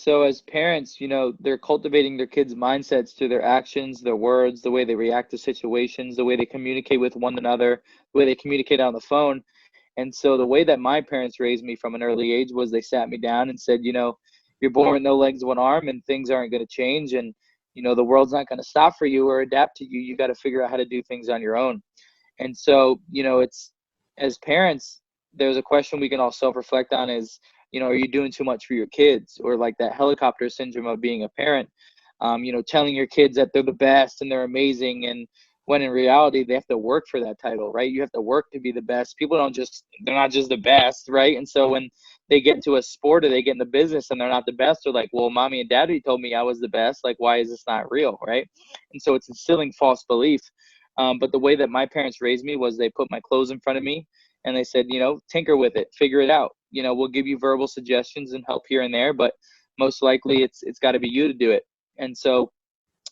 So as parents, they're cultivating their kids' mindsets through their actions, their words, the way they react to situations, the way they communicate with one another, the way they communicate on the phone. And so the way that my parents raised me from an early age was they sat me down and said, you're born with no legs, one arm, and things aren't going to change. And, the world's not going to stop for you or adapt to you. You got to figure out how to do things on your own. And so, it's as parents, there's a question we can all self-reflect on is, are you doing too much for your kids? Or like that helicopter syndrome of being a parent, telling your kids that they're the best and they're amazing. And when in reality, they have to work for that title, right? You have to work to be the best. People they're not just the best, right? And so when they get into a sport or they get in the business and they're not the best, they're like, well, mommy and daddy told me I was the best. Like, why is this not real, right? And so it's instilling false belief. But the way that my parents raised me was they put my clothes in front of me and they said, tinker with it, figure it out. We'll give you verbal suggestions and help here and there, but most likely it's got to be you to do it. And so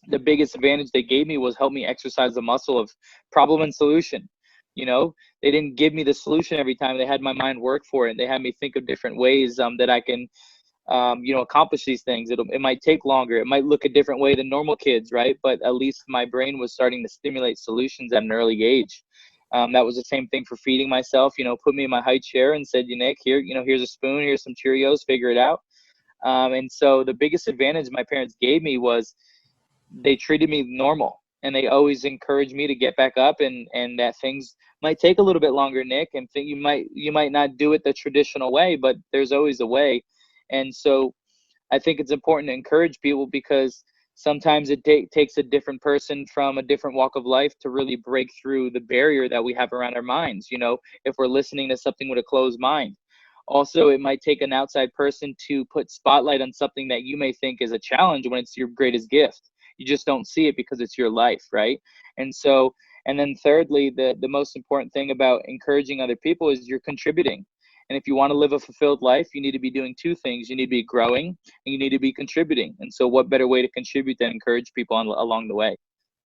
the biggest advantage they gave me was help me exercise the muscle of problem and solution. They didn't give me the solution every time. They had my mind work for it. They had me think of different ways that I can accomplish these things. It might take longer. It might look a different way than normal kids, right? But at least my brain was starting to stimulate solutions at an early age. That was the same thing for feeding myself. Put me in my high chair and said, Nick, here, here's a spoon, here's some Cheerios, figure it out. And so the biggest advantage my parents gave me was they treated me normal, and they always encouraged me to get back up, and that things might take a little bit longer, Nick, and think you might not do it the traditional way, but there's always a way. And so I think it's important to encourage people because sometimes it takes a different person from a different walk of life to really break through the barrier that we have around our minds, if we're listening to something with a closed mind. Also, it might take an outside person to put spotlight on something that you may think is a challenge when it's your greatest gift. You just don't see it because it's your life, right? And so, and then thirdly, the most important thing about encouraging other people is you're contributing. And if you want to live a fulfilled life, you need to be doing two things. You need to be growing and you need to be contributing. And so what better way to contribute than encourage people along the way?